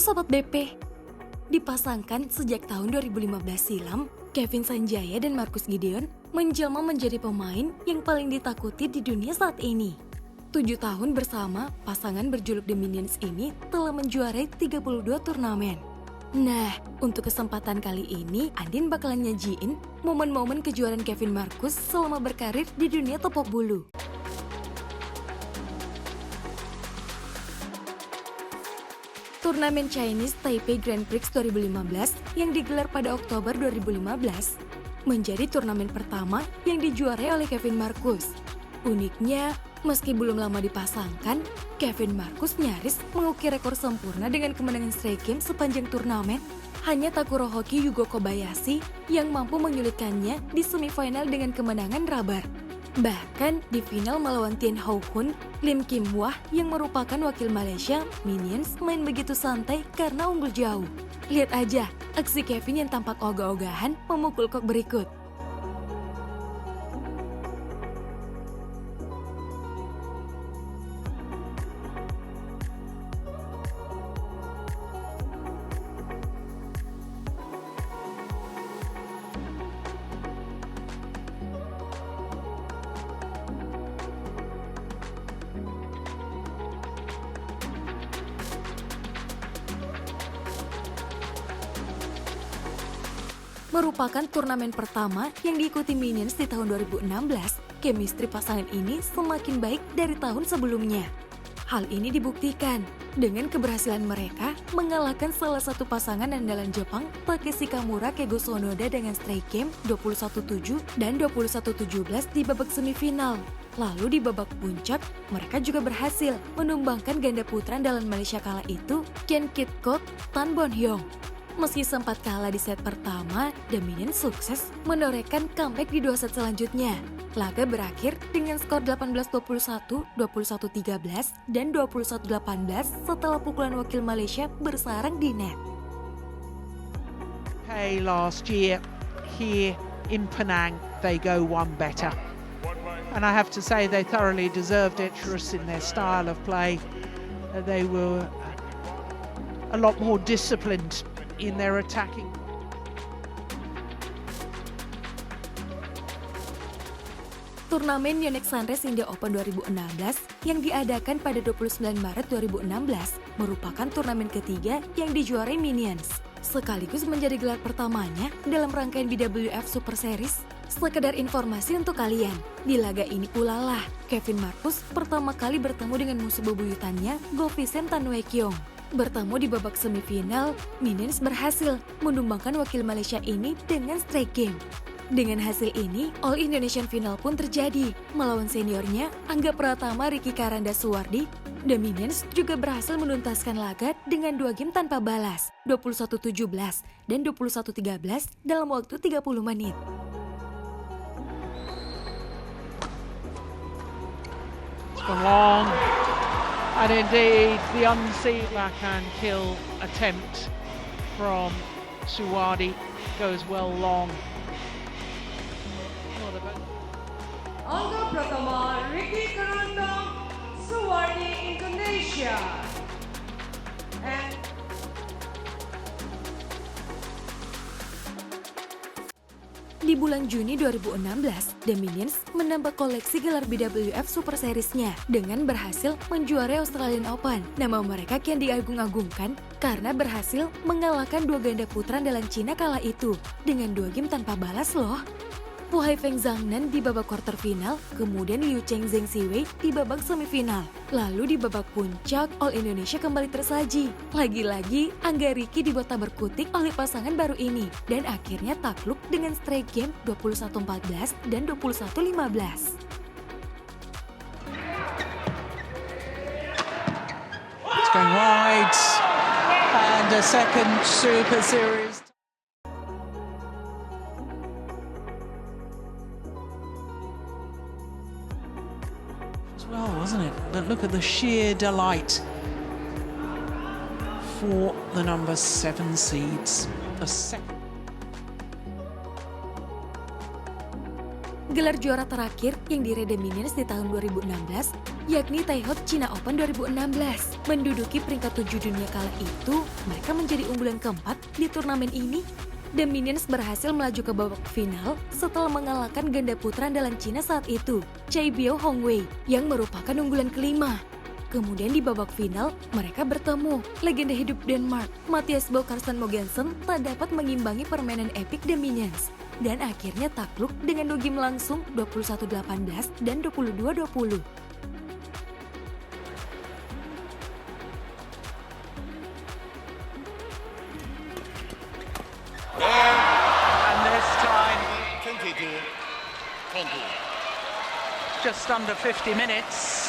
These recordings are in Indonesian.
Sobat BP. Dipasangkan sejak tahun 2015 silam, Kevin Sanjaya dan Marcus Gideon menjelma menjadi pemain yang paling ditakuti di dunia saat ini. 7 tahun bersama, pasangan berjuluk The Minions ini telah menjuarai 32 turnamen. Nah, untuk kesempatan kali ini, Andin bakalan nyajiin momen-momen kejuaraan Kevin Marcus selama berkarir di dunia tepok bulu. Turnamen Chinese Taipei Grand Prix 2015 yang digelar pada Oktober 2015 menjadi turnamen pertama yang dijuarai oleh Kevin Marcus. Uniknya, meski belum lama dipasangkan, Kevin Marcus nyaris mengukir rekor sempurna dengan kemenangan straight game sepanjang turnamen. Hanya Takurohoki Yugo Kobayashi yang mampu menyulitkannya di semifinal dengan kemenangan rubber. Bahkan di final melawan Tien Hao Hun, Lim Kim Wah yang merupakan wakil Malaysia, Minions main begitu santai karena unggul jauh. Lihat aja, aksi Kevin yang tampak ogah-ogahan memukul kok berikut. Merupakan turnamen pertama yang diikuti Minions di tahun 2016, chemistry pasangan ini semakin baik dari tahun sebelumnya. Hal ini dibuktikan dengan keberhasilan mereka mengalahkan salah satu pasangan andalan Jepang, Takeshi Kamura Keigo Sonoda dengan straight game 21-7 dan 21-17 di babak semifinal. Lalu di babak puncak, mereka juga berhasil menumbangkan ganda putra andalan Malaysia kala itu, Ken Kitkot, Tan Bon Hyong. Meski sempat kalah di set pertama, The Minions sukses menorehkan comeback di 2 set selanjutnya. Laga berakhir dengan skor 18-21, 21-13, dan 21-18 setelah pukulan wakil Malaysia bersarang di net. Hey, last year here in Penang, they go one better. And I have to say they thoroughly deserved it, just in their style of play. They were a lot more disciplined in their attacking. Turnamen Yonex Sunrise India Open 2016 yang diadakan pada 29 Maret 2016 merupakan turnamen ketiga yang dijuarai Minions, sekaligus menjadi gelar pertamanya dalam rangkaian BWF Super Series. Sekedar informasi untuk kalian, di laga ini pula lah Kevin Marcus pertama kali bertemu dengan musuh bebuyutannya Govisen Tan Wei Kiong. Bertemu di babak semifinal, Minions berhasil menumbangkan wakil Malaysia ini dengan straight game. Dengan hasil ini, All Indonesian Final pun terjadi. Melawan seniornya, Angga Pratama Ricky Karanda Suwardi, The Minions juga berhasil menuntaskan laga dengan 2 game tanpa balas, 21-17 dan 21-13 dalam waktu 30 menit. It's gone long. And indeed, the unseen backhand kill attempt from Suwardi goes well long. Angga Pratama Ricky Karanda Suwardi Indonesia. And di bulan Juni 2016, The Minions menambah koleksi gelar BWF Super Series-nya dengan berhasil menjuarai Australian Open. Nama mereka kian diagung-agungkan karena berhasil mengalahkan 2 ganda putra andalan Cina kala itu dengan 2 game tanpa balas loh. Pu Haifeng Zhangnan di babak quarter final, kemudian Liu Cheng Zheng Siwei di babak semifinal. Lalu di babak puncak, All Indonesia kembali tersaji. Lagi-lagi, Angga Ricky dibuat tak berkutik oleh pasangan baru ini dan akhirnya takluk dengan straight game 21-14 dan 21-15. It's going wide and a second Super Series. Well, wasn't it? But look at the sheer delight for the number 7 seeds. A second. Gelar juara terakhir yang diraih The Minions di tahun 2016, yakni Taihot China Open 2016. Menduduki peringkat 7 dunia kala itu, mereka menjadi unggulan keempat di turnamen ini. The Minions berhasil melaju ke babak final setelah mengalahkan ganda putra andalan Cina saat itu, Chai Biao Hongwei, yang merupakan unggulan kelima. Kemudian di babak final, mereka bertemu. Legenda hidup Denmark, Mathias Bo Carsten Mogensen tak dapat mengimbangi permainan epik The Minions. Dan akhirnya takluk dengan 2 game langsung 21-18 dan 22-20. And this time, 22-20. just under 50 minutes.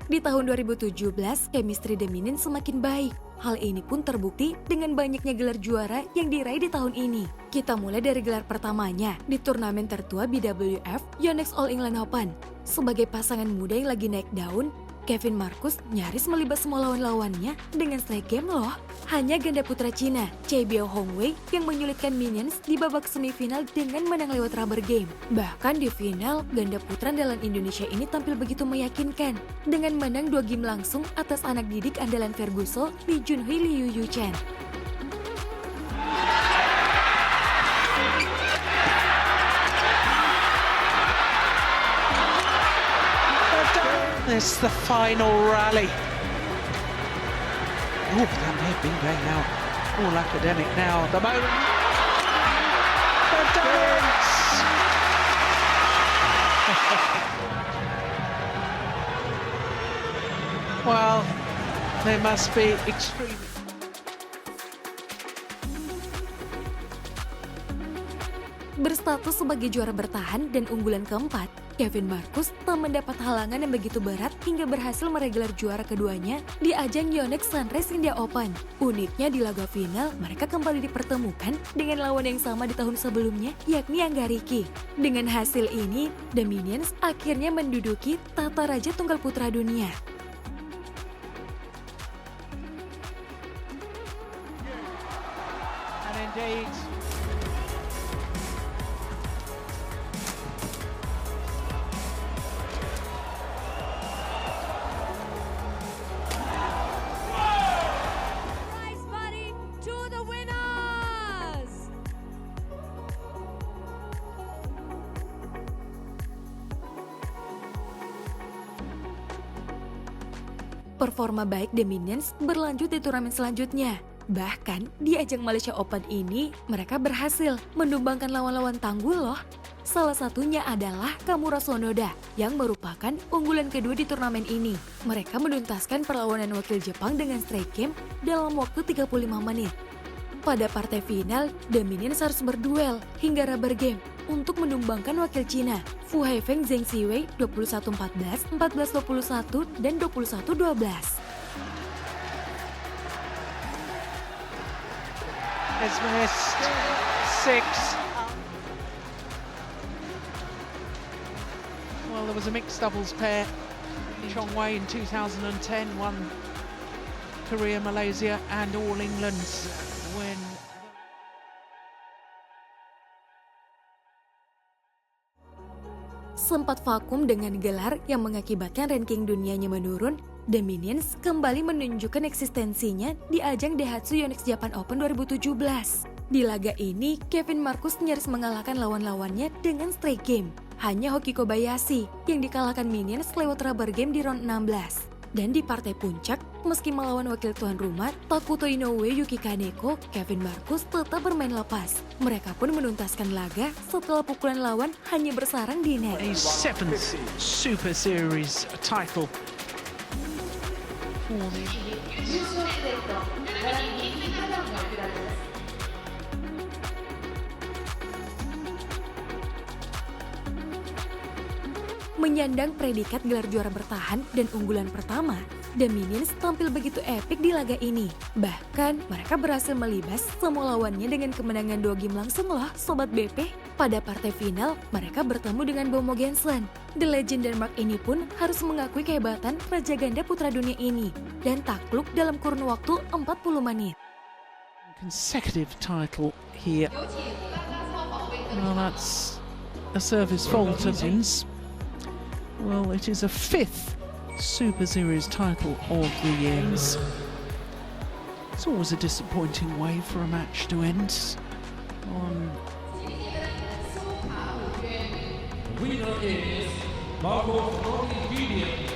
Di tahun 2017, chemistry The Minions semakin baik. Hal ini pun terbukti dengan banyaknya gelar juara yang diraih di tahun ini. Kita mulai dari gelar pertamanya di turnamen tertua BWF Yonex All England Open. Sebagai pasangan muda yang lagi naik daun, Kevin Marcus nyaris melibas semua lawan-lawannya dengan straight game loh. Hanya ganda putra Cina, Chai Biao Hongwei, yang menyulitkan Minions di babak semifinal dengan menang lewat rubber game. Bahkan di final, ganda putra andalan Indonesia ini tampil begitu meyakinkan dengan menang 2 game langsung atas anak didik andalan Ferguson, Lee Junhui Liu Yu Chen. It's the final rally. Oh, that may have been going now. All academic now at the moment. The dance! Well, they must be extremely... Berstatus sebagai juara bertahan dan unggulan keempat, Kevin Marcus tak mendapat halangan yang begitu berat hingga berhasil meraih gelar juara keduanya di ajang Yonex Sunrise India Open. Uniknya di laga final, mereka kembali dipertemukan dengan lawan yang sama di tahun sebelumnya, yakni Angga Riki. Dengan hasil ini, The Minions akhirnya menduduki tata raja tunggal putra dunia. And indeed, Prize money to the winners! Performa baik The Minions berlanjut di turnamen selanjutnya. Bahkan di ajang Malaysia Open ini, mereka berhasil menumbangkan lawan-lawan tangguh loh. Salah satunya adalah Kamura Sonoda yang merupakan unggulan kedua di turnamen ini. Mereka menuntaskan perlawanan wakil Jepang dengan straight game dalam waktu 35 menit. Pada partai final, The Minions harus berduel hingga rubber game untuk menumbangkan wakil Cina, Fu Haifeng Zheng Siwei 21-14, 14-21, dan 21-12. has missed 6. Well, there was a mixed doubles pair. Chong Wei in 2010 won Korea, Malaysia, and All England when. Sempat vakum dengan gelar yang mengakibatkan ranking dunianya menurun, The Minions kembali menunjukkan eksistensinya di ajang Daihatsu Yonex Japan Open 2017. Di laga ini, Kevin Marcus nyaris mengalahkan lawan-lawannya dengan straight game. Hanya Hoki Kobayashi yang dikalahkan Minions lewat rubber game di round 16. Dan di partai puncak, meski melawan wakil tuan rumah Takuto Inoue Yuki Kaneko, Kevin Marcus tetap bermain lepas. Mereka pun menuntaskan laga setelah pukulan lawan hanya bersarang di net. A 7th Super Series title for the Menyandang predikat gelar juara bertahan dan unggulan pertama, The Minions tampil begitu epik di laga ini. Bahkan, mereka berhasil melibas semua lawannya dengan kemenangan 2 game langsung loh, Sobat BP. Pada partai final, mereka bertemu dengan Bo Mogensen. The Legend Denmark ini pun harus mengakui kehebatan Raja Ganda Putra Dunia ini dan takluk dalam kurun waktu 40 menit. consecutive title here. Well, that's a service fault of his. Well, it is a 5th Super Series title of the years. It's always a disappointing way for a match to end. The winner is Marcus Gideon.